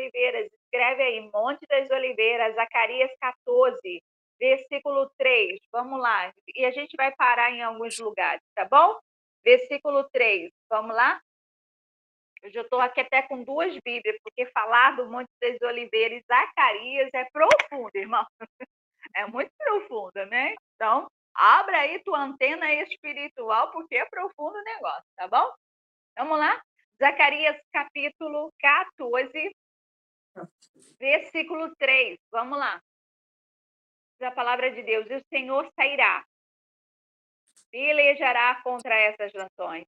Oliveiras. Escreve aí, Monte das Oliveiras, Zacarias 14, versículo 3. Vamos lá. E a gente vai parar em alguns lugares, tá bom? Versículo 3. Vamos lá? Eu já estou aqui até com duas Bíblias, porque falar do Monte das Oliveiras e Zacarias é profundo, irmão. É muito profunda, né? Então, abra aí tua antena espiritual, porque é profundo o negócio, tá bom? Vamos lá? Zacarias capítulo 14, versículo 3. Vamos lá. Diz a palavra de Deus: e o Senhor sairá, pelejará contra essas nações,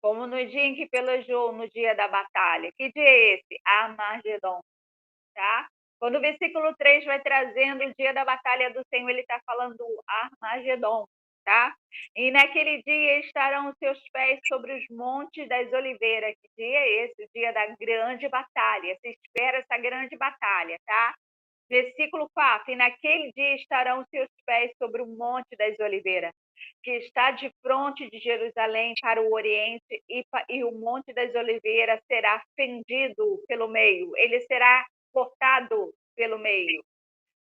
como no dia em que pelejou, no dia da batalha. Que dia é esse? Armagedon, tá? Quando o versículo 3 vai trazendo o dia da batalha do Senhor, ele está falando do Armagedon, tá? E naquele dia estarão os seus pés sobre os montes das oliveiras. Que dia é esse? O dia da grande batalha. Se espera essa grande batalha, tá? Versículo 4: e naquele dia estarão os seus pés sobre o monte das oliveiras, que está de fronte de Jerusalém para o oriente, e o monte das oliveiras será fendido pelo meio, ele será cortado pelo meio,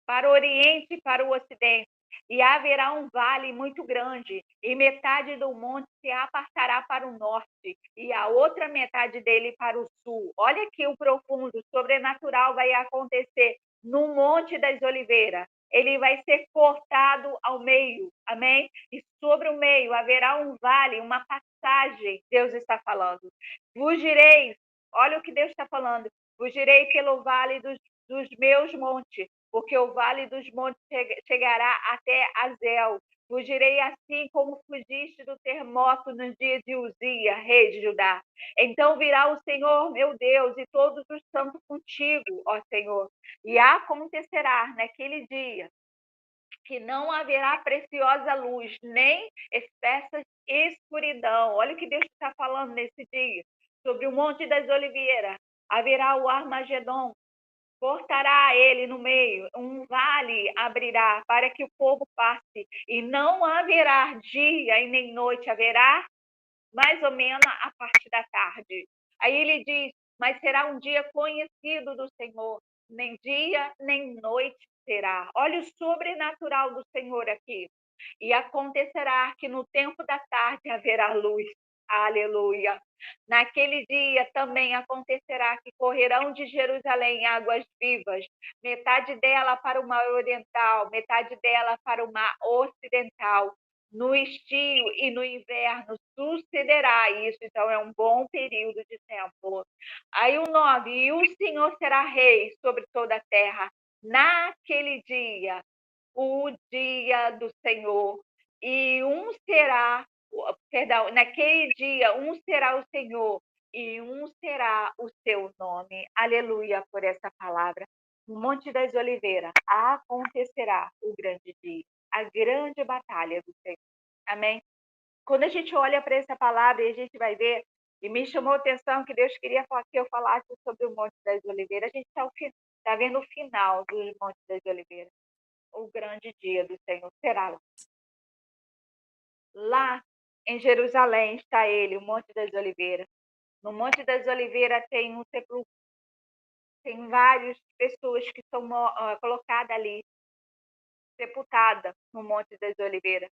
para o oriente e para o ocidente. E haverá um vale muito grande, e metade do monte se apartará para o norte, e a outra metade dele para o sul. Olha aqui o profundo, o sobrenatural vai acontecer no Monte das Oliveiras. Ele vai ser cortado ao meio, amém? E sobre o meio haverá um vale, uma passagem, Deus está falando. Fugireis, olha o que Deus está falando, fugirei pelo vale dos meus montes, porque o vale dos montes chegará até Azel. Fugirei assim como fugiste do terremoto nos dias de Uzia, rei de Judá. Então virá o Senhor, meu Deus, e todos os santos contigo, ó Senhor. E acontecerá naquele dia que não haverá preciosa luz, nem espessa escuridão. Olha o que Deus está falando nesse dia. Sobre o Monte das Oliveiras haverá o Armagedon, cortará ele no meio, um vale abrirá para que o povo passe, e não haverá dia e nem noite, haverá mais ou menos a parte da tarde. Aí ele diz, mas será um dia conhecido do Senhor, nem dia nem noite será. Olha o sobrenatural do Senhor aqui. E acontecerá que no tempo da tarde haverá luz. Aleluia. Naquele dia também acontecerá que correrão de Jerusalém águas vivas, metade dela para o mar oriental, metade dela para o mar ocidental. No estio e no inverno sucederá isso, então é um bom período de tempo. Aí o 9, e o Senhor será rei sobre toda a terra. Naquele dia, o dia do Senhor, e um será, perdão, naquele dia, um será o Senhor, e um será o seu nome. Aleluia por essa palavra. No Monte das Oliveiras acontecerá o grande dia, a grande batalha do Senhor. Amém? Quando a gente olha para essa palavra e a gente vai ver, e me chamou a atenção que Deus queria que eu falasse sobre o Monte das Oliveiras, a gente está vendo o final do Monte das Oliveiras. O grande dia do Senhor será lá. Lá em Jerusalém está ele, o Monte das Oliveiras. No Monte das Oliveiras tem um sepulcro, tem várias pessoas que são colocadas ali, sepultadas no Monte das Oliveiras.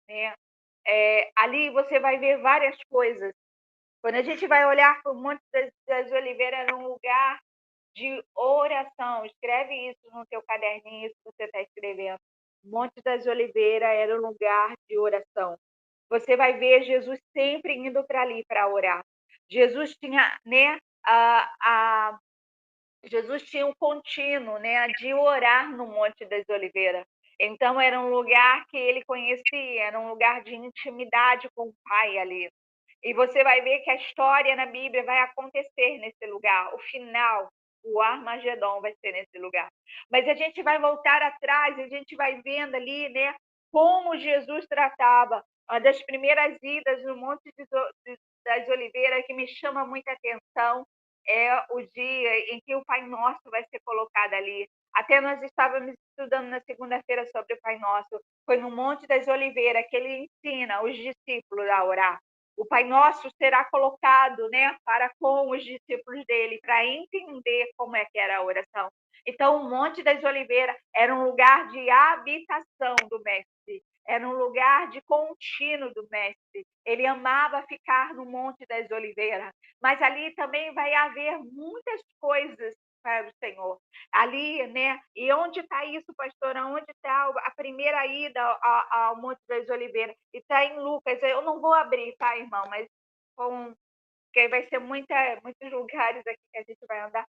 Né? Ali você vai ver várias coisas. Quando a gente vai olhar para o Monte das Oliveiras, era um lugar de oração. Escreve isso no teu caderninho, isso que você está escrevendo. Monte das Oliveiras era um lugar de oração. Você vai ver Jesus sempre indo para ali para orar. Jesus tinha, né, Jesus tinha um contínuo, né, de orar no Monte das Oliveiras. Então era um lugar que ele conhecia, era um lugar de intimidade com o Pai ali. E você vai ver que a história na Bíblia vai acontecer nesse lugar. O final, o Armagedon vai ser nesse lugar. Mas a gente vai voltar atrás, a gente vai vendo ali, né, como Jesus tratava. Uma das primeiras idas no Monte das Oliveiras que me chama muita atenção é o dia em que o Pai Nosso vai ser colocado ali. Até nós estávamos estudando na segunda-feira sobre o Pai Nosso. Foi no Monte das Oliveiras que ele ensina os discípulos a orar. o Pai Nosso será colocado, né, para com os discípulos dele, para entender como é que era a oração. Então, o Monte das Oliveiras era um lugar de habitação do Mestre, era um lugar de contínuo do Mestre. Ele amava ficar no Monte das Oliveiras, mas ali também vai haver muitas coisas para o Senhor. Ali, né? E onde está isso, pastora? Onde está a primeira ida ao Monte das Oliveiras? E está em Lucas. Eu não vou abrir, tá, irmão? Mas porque vai ser muitos lugares aqui que a gente vai andar.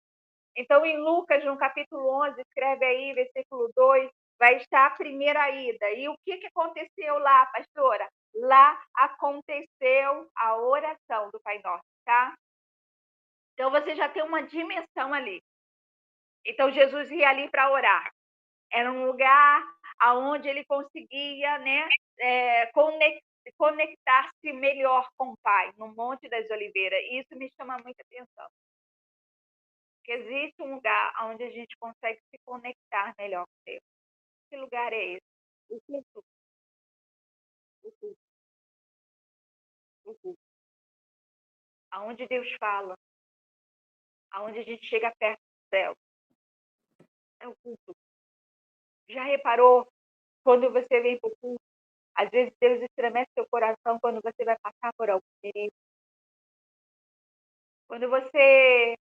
Então, em Lucas, no capítulo 11, escreve aí, versículo 2, vai estar a primeira ida. E o que aconteceu lá, pastora? Lá aconteceu a oração do Pai Nosso, tá? Então, você já tem uma dimensão ali. Então, Jesus ia ali para orar. Era um lugar onde ele conseguia, né, conectar-se melhor com o Pai, no Monte das Oliveiras. E isso me chama muita atenção. Que existe um lugar onde a gente consegue se conectar melhor com Deus. Que lugar é esse? O culto. O culto. O culto. Aonde Deus fala. Aonde a gente chega perto do céu. É o culto. Já reparou quando você vem para o culto? Às vezes Deus estremece seu coração quando você vai passar por algum perigo. Quando você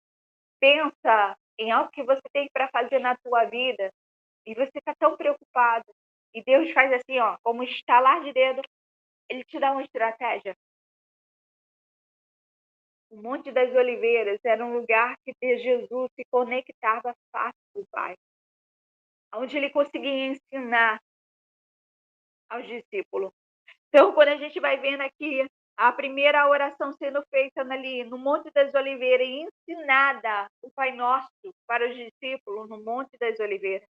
pensa em algo que você tem para fazer na sua vida e você está tão preocupado e Deus faz assim, ó, como um estalar de dedo, ele te dá uma estratégia. O Monte das Oliveiras era um lugar que Jesus se conectava fácil com o Pai, onde ele conseguia ensinar aos discípulos. Então, quando a gente vai vendo aqui a primeira oração sendo feita ali no Monte das Oliveiras e ensinada o Pai Nosso para os discípulos no Monte das Oliveiras.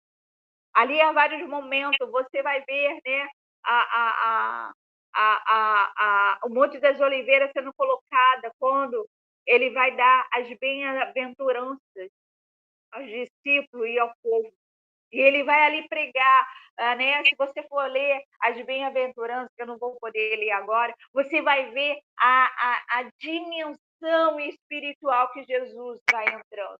Ali há vários momentos, você vai ver, né, o Monte das Oliveiras sendo colocada quando ele vai dar as bem-aventuranças aos discípulos e ao povo. E ele vai ali pregar, né? Se você for ler as bem-aventuranças, que eu não vou poder ler agora, você vai ver a dimensão espiritual que Jesus vai entrando.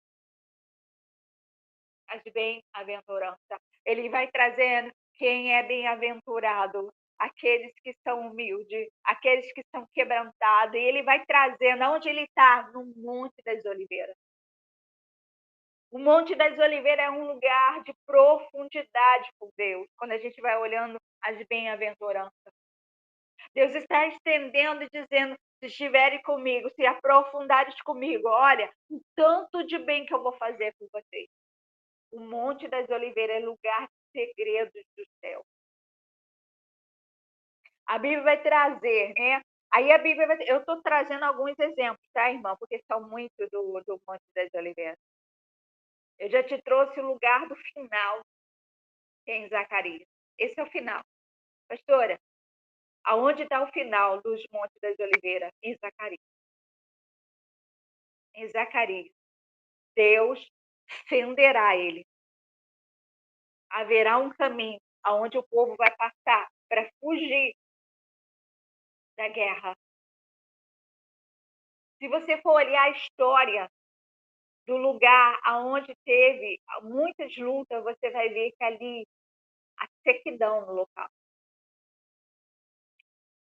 As bem-aventuranças. Ele vai trazendo quem é bem-aventurado, aqueles que são humildes, aqueles que são quebrantados, e ele vai trazendo, aonde ele está? No Monte das Oliveiras. O Monte das Oliveiras é um lugar de profundidade com Deus, quando a gente vai olhando as bem-aventuranças. Deus está estendendo e dizendo, se estiverem comigo, se aprofundares comigo, olha, o tanto de bem que eu vou fazer por vocês. O Monte das Oliveiras é lugar de segredos do céu. A Bíblia vai trazer, né? Aí a Bíblia vai... Eu estou trazendo alguns exemplos, tá, irmão? Porque são muitos do Monte das Oliveiras. Eu já te trouxe o lugar do final, que é em Zacarias. Esse é o final. Pastora, aonde está o final dos Montes das Oliveiras? Em Zacarias. Em Zacarias. Deus fenderá ele. Haverá um caminho aonde o povo vai passar para fugir da guerra. Se você for olhar a história do lugar aonde teve muitas lutas, você vai ver que ali a sequidão no local.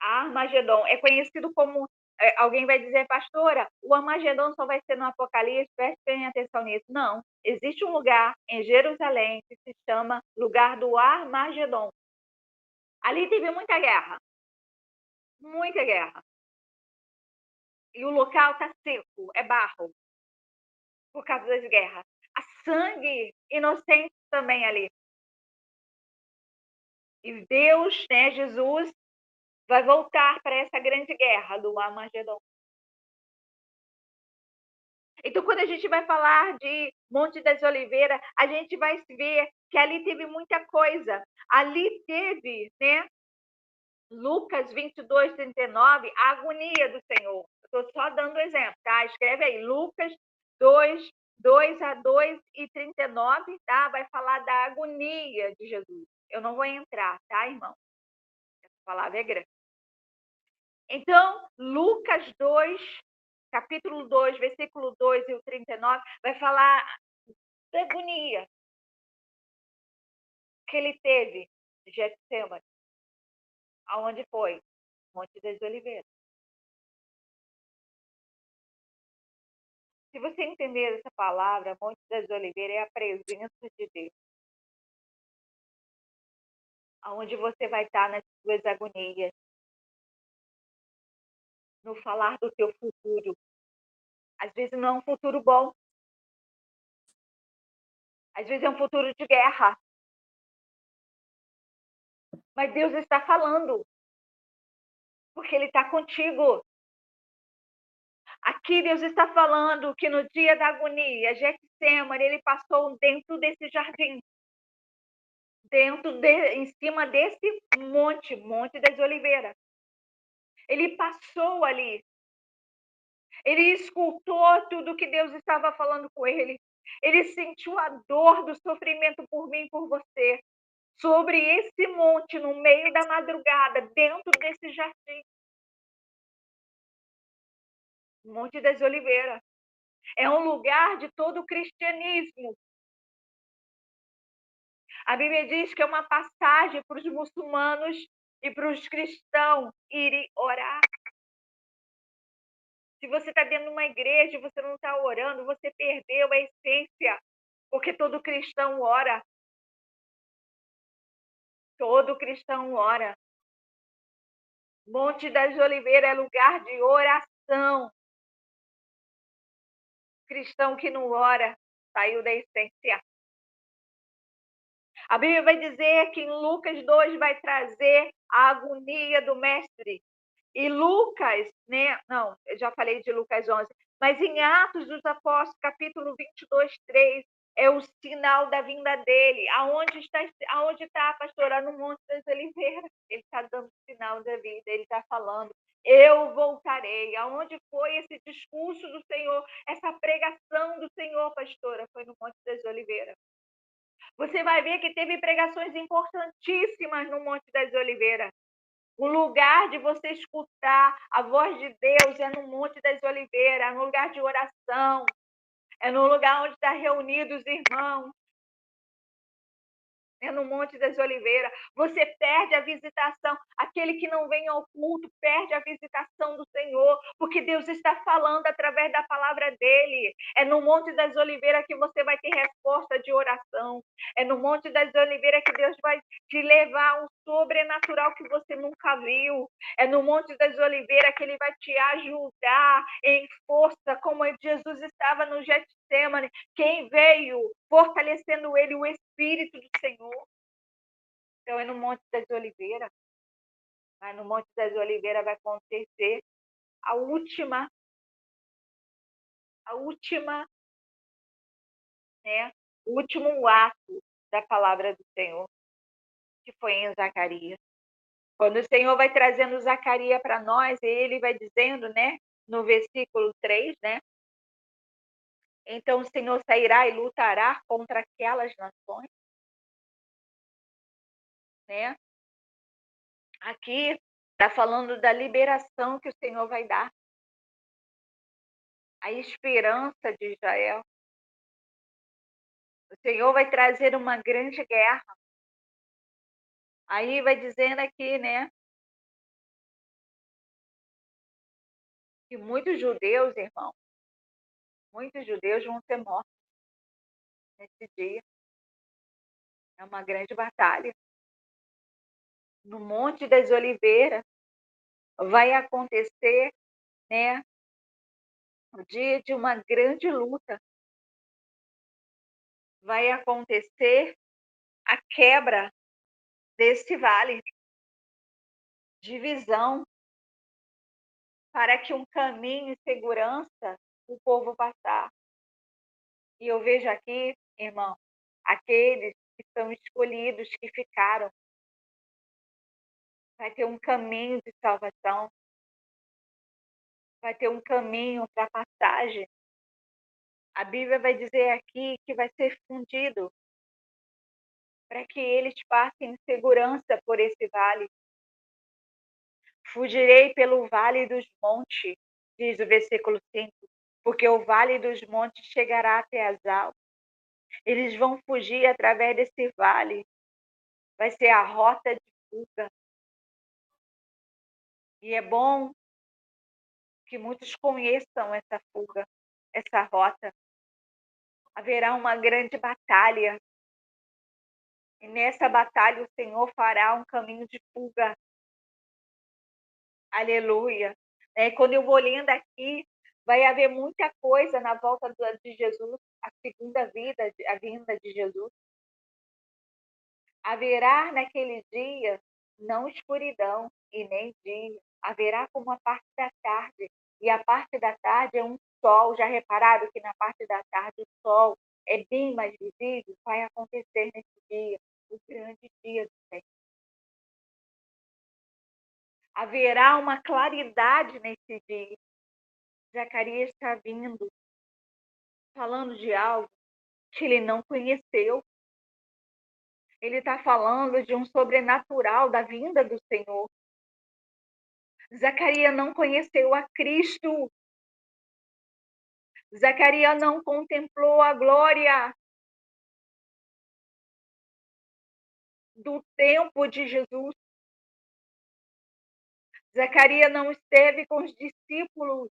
A Armagedon é conhecido como, alguém vai dizer, pastora, o Armagedon só vai ser no Apocalipse, prestem atenção nisso. Não, existe um lugar em Jerusalém que se chama lugar do Armagedon. Ali teve muita guerra. Muita guerra. E o local está seco, é barro, por causa das guerras. Há sangue inocente também ali. E Deus, né, Jesus, vai voltar para essa grande guerra do Armagedon. Então, quando a gente vai falar de Monte das Oliveiras, a gente vai ver que ali teve muita coisa. Ali teve, né, Lucas 22, 39, a agonia do Senhor. Estou só dando exemplo, tá? Escreve aí, Lucas 2, 2 a 2 e 39, tá? Vai falar da agonia de Jesus. Eu não vou entrar, tá, irmão? Essa palavra é grande. Então, Lucas 2, capítulo 2, versículo 2 e o 39, vai falar da agonia que ele teve de Getsemane. Aonde foi? Monte das Oliveiras. Se você entender essa palavra, Monte das Oliveiras é a presença de Deus. Aonde você vai estar nas suas agonias. No falar do teu futuro. Às vezes não é um futuro bom. Às vezes é um futuro de guerra. Mas Deus está falando. Porque Ele está contigo. Aqui Deus está falando que no dia da agonia, Getsemane, Ele passou dentro desse jardim. Em cima desse Monte das Oliveiras. Ele passou ali. Ele escutou tudo que Deus estava falando com ele. Ele sentiu a dor do sofrimento por mim e por você. Sobre esse monte, no meio da madrugada, dentro desse jardim. Monte das Oliveiras. É um lugar de todo o cristianismo. A Bíblia diz que é uma passagem para os muçulmanos e para os cristãos irem orar. Se você está dentro de uma igreja e você não está orando, você perdeu a essência. Porque todo cristão ora. Todo cristão ora. Monte das Oliveiras é lugar de oração. Cristão que não ora saiu da essência. A Bíblia vai dizer que em Lucas 2 vai trazer a agonia do mestre. E Lucas, né? Não, eu já falei de Lucas 11. Mas em Atos dos Apóstolos, capítulo 22, 3, é o sinal da vinda dele. Aonde está, pastora? No Monte das Oliveiras. Ele está dando sinal da vida, ele está falando. Eu voltarei. Aonde foi esse discurso do Senhor, essa pregação do Senhor, pastora? Foi no Monte das Oliveiras. Você vai ver que teve pregações importantíssimas no Monte das Oliveiras. O lugar de você escutar a voz de Deus é no Monte das Oliveiras, é no lugar de oração, é no lugar onde estão reunidos os irmãos. É no Monte das Oliveiras. Você perde a visitação. Aquele que não vem ao culto perde a visitação do Senhor, porque Deus está falando através da palavra dele. É no Monte das Oliveiras que você vai ter resposta de oração. É no Monte das Oliveiras que Deus vai te levar a um sobrenatural que você nunca viu. É no Monte das Oliveiras que ele vai te ajudar em força, como Jesus estava no Getsemane. Quem veio fortalecendo ele? O Espírito do Senhor. Então é no Monte das Oliveiras. Mas no Monte das Oliveiras vai acontecer a última, né? O último ato da palavra do Senhor, que foi em Zacarias. Quando o Senhor vai trazendo Zacarias para nós, ele vai dizendo, né? No versículo 3, né? Então o Senhor sairá e lutará contra aquelas nações, né? Aqui está falando da liberação que o Senhor vai dar. A esperança de Israel. O Senhor vai trazer uma grande guerra. Aí vai dizendo aqui, né? Que muitos judeus, irmão, muitos judeus vão ser mortos nesse dia. É uma grande batalha. No Monte das Oliveiras vai acontecer, né? O dia de uma grande luta. Vai acontecer a quebra desse vale. Divisão para que um caminho e segurança o povo passar. E eu vejo aqui, irmão, aqueles que são escolhidos, que ficaram. Vai ter um caminho de salvação. Vai ter um caminho para passagem. A Bíblia vai dizer aqui que vai ser fundido para que eles passem em segurança por esse vale. Fugirei pelo vale dos montes, diz o versículo 5, porque o vale dos montes chegará até as almas. Eles vão fugir através desse vale. Vai ser a rota de fuga. E é bom que muitos conheçam essa fuga, essa rota. Haverá uma grande batalha. E nessa batalha o Senhor fará um caminho de fuga. Aleluia. Quando eu vou lendo aqui, vai haver muita coisa na volta de Jesus, a segunda vida, a vinda de Jesus. Haverá naquele dia não escuridão e nem dia. Haverá como a parte da tarde. E a parte da tarde é um sol. Já repararam que na parte da tarde o sol é bem mais visível? Vai acontecer nesse dia, o grande dia do Senhor. Haverá uma claridade nesse dia. Zacarias está vindo, falando de algo que ele não conheceu. Ele está falando de um sobrenatural da vinda do Senhor. Zacarias não conheceu a Cristo. Zacarias não contemplou a glória do tempo de Jesus. Zacarias não esteve com os discípulos,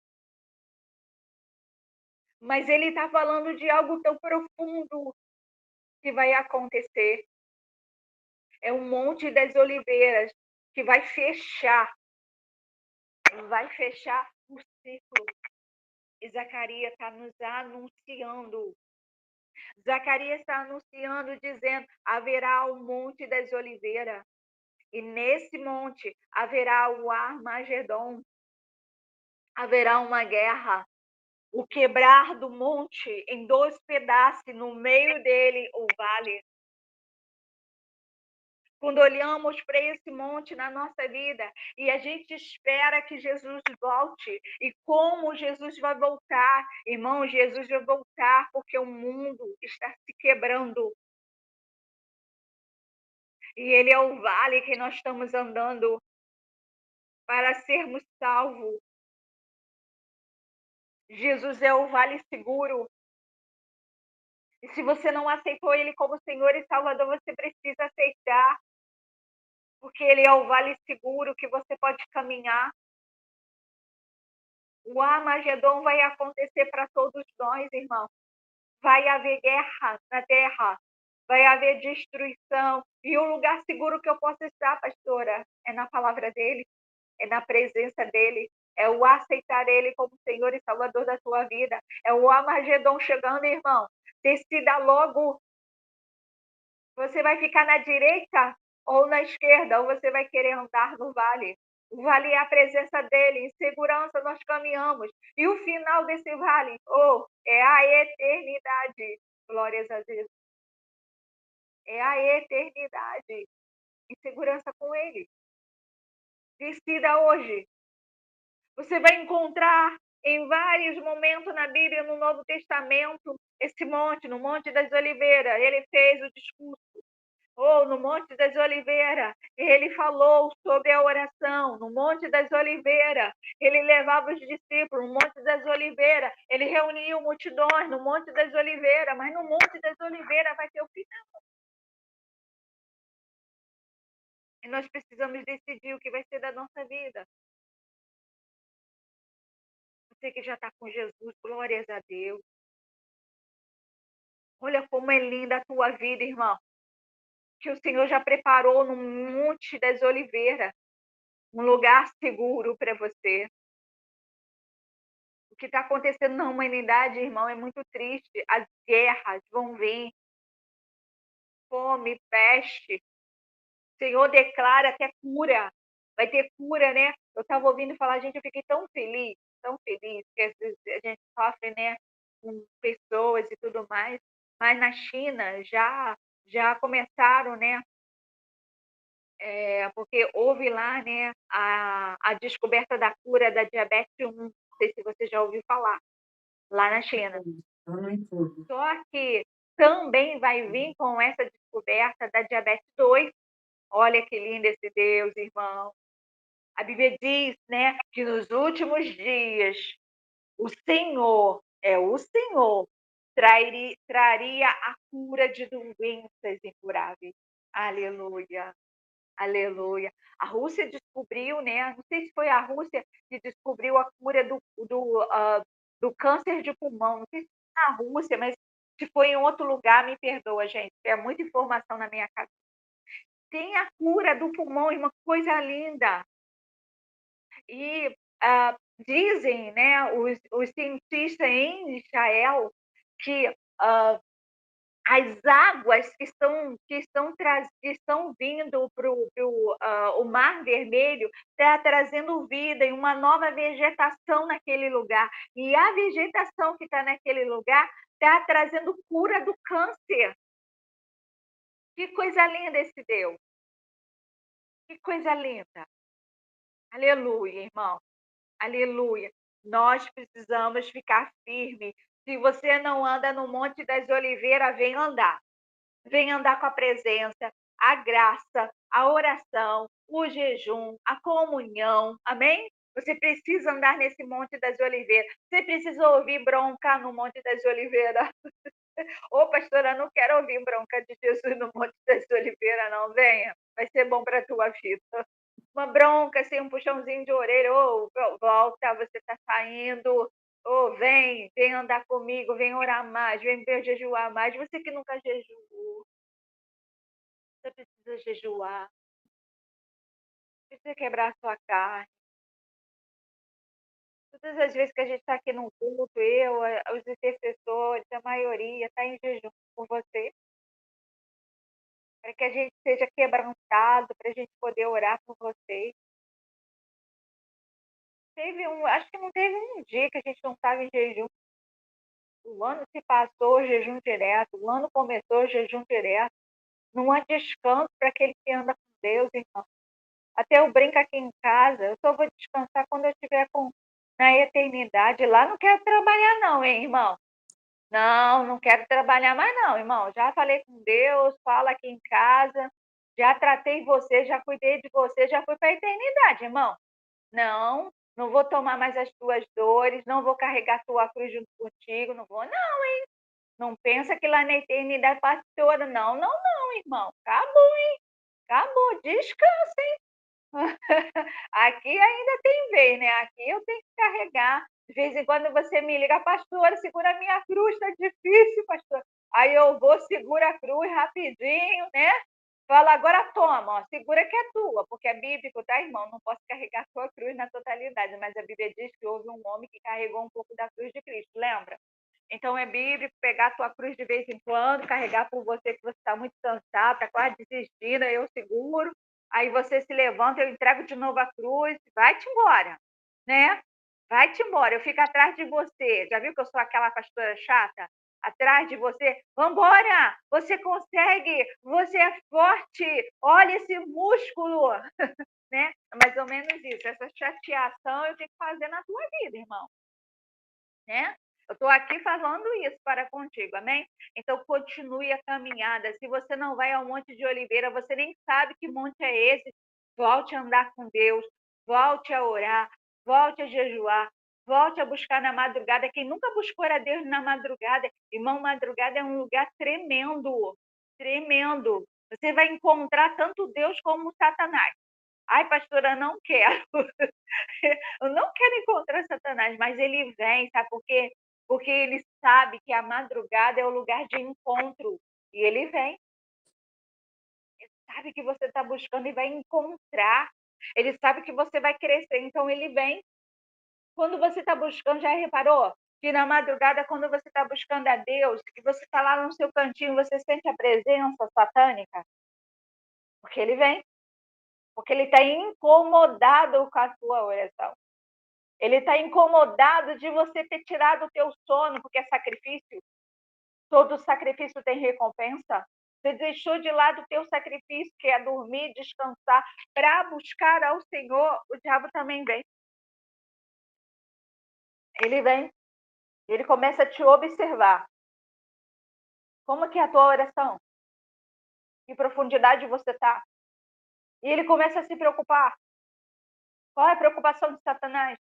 mas ele está falando de algo tão profundo que vai acontecer. É o Monte das Oliveiras que vai fechar o ciclo. E Zacarias está nos anunciando. Zacarias está anunciando, dizendo: haverá o Monte das Oliveiras. E nesse monte haverá o Armagedon. Haverá uma guerra. O quebrar do monte em dois pedaços, no meio dele o vale. Quando olhamos para esse monte na nossa vida e a gente espera que Jesus volte, e como Jesus vai voltar, irmão, Jesus vai voltar porque o mundo está se quebrando. E ele é o vale que nós estamos andando para sermos salvos. Jesus é o vale seguro. E se você não aceitou ele como Senhor e Salvador, você precisa aceitar. Porque ele é o vale seguro que você pode caminhar. O Armagedon vai acontecer para todos nós, irmão. Vai haver guerra na terra. Vai haver destruição. E o lugar seguro que eu posso estar, pastora, é na palavra dele. É na presença dele. É o aceitar ele como Senhor e Salvador da sua vida. É o Armagedon chegando, irmão. Decida logo. Você vai ficar na direita ou na esquerda, ou você vai querer andar no vale. O vale é a presença dele, em segurança nós caminhamos. E o final desse vale, é a eternidade. Glórias a Deus. É a eternidade. Em segurança com ele. Decida hoje. Você vai encontrar em vários momentos na Bíblia, no Novo Testamento, esse monte, no Monte das Oliveiras. Ele fez o discurso. No Monte das Oliveiras, ele falou sobre a oração. No Monte das Oliveiras, ele levava os discípulos. No Monte das Oliveiras, ele reuniu multidões. No Monte das Oliveiras, mas no Monte das Oliveiras vai ter o final. E nós precisamos decidir o que vai ser da nossa vida. Você que já está com Jesus, glórias a Deus. Olha como é linda a tua vida, irmão. Que o Senhor já preparou no Monte das Oliveiras um lugar seguro para você. O que está acontecendo na humanidade, irmão, é muito triste. As guerras vão vir, fome, peste. O Senhor declara até cura. Vai ter cura, né? Eu estava ouvindo falar, gente, eu fiquei tão feliz, que às vezes a gente sofre, né, com pessoas e tudo mais. Mas na China já começaram, né? Porque houve lá, né, a descoberta da cura da diabetes 1. Não sei se você já ouviu falar, lá na China. Só que também vai vir com essa descoberta da diabetes 2. Olha que lindo esse Deus, irmão. A Bíblia diz, né, que nos últimos dias o Senhor traria a cura de doenças incuráveis. Aleluia, aleluia. A Rússia descobriu, né? Não sei se foi a Rússia que descobriu a cura do câncer de pulmão. Não sei se foi na Rússia, mas se foi em outro lugar, me perdoa, gente. É muita informação na minha cabeça. Tem a cura do pulmão, uma coisa linda. E dizem, né, os cientistas em Israel que as águas que estão vindo para o Mar Vermelho está trazendo vida e uma nova vegetação naquele lugar. E a vegetação que está naquele lugar está trazendo cura do câncer. Que coisa linda esse Deus! Que coisa linda! Aleluia, irmão. Aleluia. Nós precisamos ficar firmes. Se você não anda no Monte das Oliveiras, vem andar. Vem andar com a presença, a graça, a oração, o jejum, a comunhão. Amém? Você precisa andar nesse Monte das Oliveiras. Você precisa ouvir bronca no Monte das Oliveiras. Ô, pastora, não quero ouvir bronca de Jesus no Monte das Oliveiras, não. Venha. Vai ser bom para a tua vida. Uma bronca, assim, um puxãozinho de orelha, ô, volta, você está saindo, ô, vem andar comigo, vem orar mais, vem jejuar mais. Você que nunca jejuou, você precisa jejuar, precisa quebrar a sua carne. Todas as vezes que a gente está aqui no culto, os intercessores, a maioria está em jejum por você, para que a gente seja quebrantado, para a gente poder orar por você. Acho que não teve um dia que a gente não estava em jejum. O ano se passou, jejum direto. O ano começou, jejum direto. Não há descanso para aquele que anda com Deus, irmão. Até eu brinco aqui em casa, eu só vou descansar quando eu estiver na eternidade. Lá não quero trabalhar não, hein, irmão? Não, não quero trabalhar mais não, irmão. Já falei com Deus, fala aqui em casa. Já tratei você, já cuidei de você, já fui para a eternidade, irmão. Não, não vou tomar mais as tuas dores, não vou carregar a tua cruz junto contigo, não vou, não. Não pensa que lá na eternidade pastora. Não, não, não, irmão. Acabou, hein? Acabou. Descansa, hein? Aqui ainda tem vez, né? Aqui eu tenho que carregar. De vez em quando você me liga, pastora, segura a minha cruz, tá difícil, pastor. Aí eu vou, segura a cruz rapidinho, né? Fala, agora toma, ó, segura que é tua, porque é bíblico, tá, irmão? Não posso carregar a sua cruz na totalidade, mas a Bíblia diz que houve um homem que carregou um pouco da cruz de Cristo, lembra? Então é bíblico pegar a tua cruz de vez em quando, carregar por você que você está muito cansado, está quase desistindo, aí eu seguro, aí você se levanta, eu entrego de novo a cruz, vai-te embora, né? Vai-te embora, eu fico atrás de você. Já viu que eu sou aquela pastora chata? Atrás de você, vambora, você consegue, você é forte, olha esse músculo, né? É mais ou menos isso, essa chateação eu tenho que fazer na tua vida, irmão, né? Eu estou aqui falando isso para contigo, amém? Então, continue a caminhada. Se você não vai ao Monte de Oliveira, você nem sabe que monte é esse, volte a andar com Deus, volte a orar, volte a jejuar, volte a buscar na madrugada. Quem nunca buscou a Deus na madrugada, irmão, madrugada é um lugar tremendo, tremendo. Você vai encontrar tanto Deus como Satanás. Ai, pastora, não quero. Eu não quero encontrar Satanás, mas ele vem, sabe por quê? Porque ele sabe que a madrugada é o lugar de encontro. E ele vem. Ele sabe que você está buscando e vai encontrar. Ele sabe que você vai crescer, então ele vem. Quando você está buscando, já reparou? Que na madrugada, quando você está buscando a Deus, que você está lá no seu cantinho, você sente a presença satânica? Porque ele vem. Porque ele está incomodado com a sua oração. Ele está incomodado de você ter tirado o teu sono, porque é sacrifício. Todo sacrifício tem recompensa. Você deixou de lado o teu sacrifício, que é dormir, descansar, para buscar ao Senhor. O diabo também vem. Ele vem. Ele começa a te observar. Como que é a tua oração? Que profundidade você está? E ele começa a se preocupar. Qual é a preocupação de Satanás?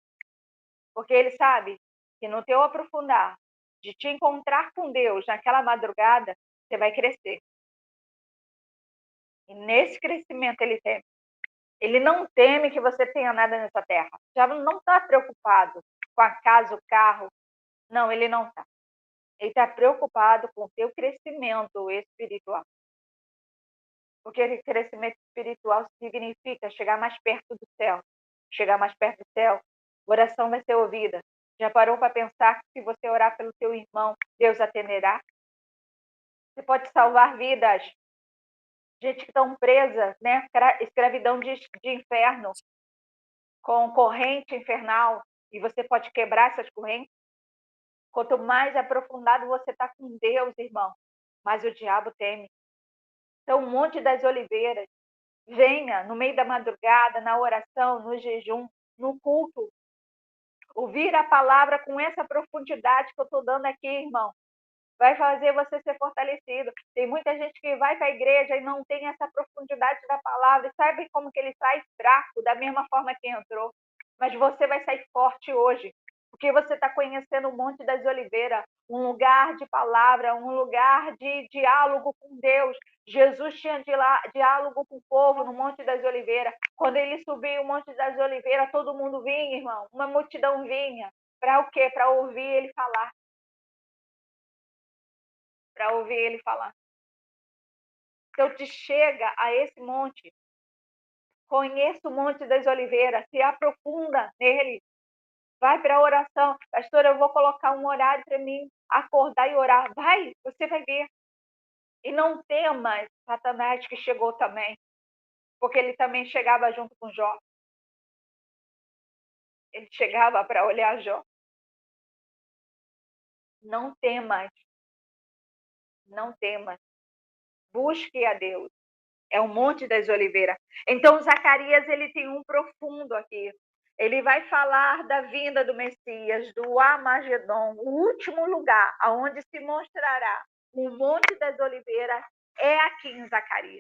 Porque ele sabe que no teu aprofundar, de te encontrar com Deus naquela madrugada, você vai crescer. E nesse crescimento ele teme. Ele não teme que você tenha nada nessa terra. Já não está preocupado com a casa, o carro. Não, ele não está. Ele está preocupado com o teu crescimento espiritual. Porque esse crescimento espiritual significa chegar mais perto do céu. Chegar mais perto do céu, a oração vai ser ouvida. Já parou para pensar que se você orar pelo teu irmão, Deus atenderá? Você pode salvar vidas. Gente que estão presas, né? Escravidão de inferno, com corrente infernal. E você pode quebrar essas correntes. Quanto mais aprofundado você está com Deus, irmão, mais o diabo teme. Então, o Monte das Oliveiras, venha no meio da madrugada, na oração, no jejum, no culto, ouvir a palavra com essa profundidade que eu estou dando aqui, irmão. Vai fazer você ser fortalecido. Tem muita gente que vai para a igreja e não tem essa profundidade da palavra. E sabe como que ele sai fraco, da mesma forma que entrou. Mas você vai sair forte hoje, porque você está conhecendo o Monte das Oliveiras, um lugar de palavra, um lugar de diálogo com Deus. Jesus tinha diálogo com o povo no Monte das Oliveiras. Quando ele subiu o Monte das Oliveiras, todo mundo vinha, irmão. Uma multidão vinha. Para o quê? Para ouvir ele falar. Para ouvir ele falar. Então, te chega a esse monte, conheça o Monte das Oliveiras, se aprofunda nele, vai para a oração. Pastor, eu vou colocar um horário para mim acordar e orar. Vai, você vai ver. E não temas Satanás, que chegou também, porque ele também chegava junto com Jó. Ele chegava para olhar Jó. Não temas, não temas. Busque a Deus. É o Monte das Oliveiras. Então, Zacarias, ele tem um profundo aqui. Ele vai falar da vinda do Messias, do Armagedon, o último lugar aonde se mostrará o Monte das Oliveiras é aqui em Zacarias.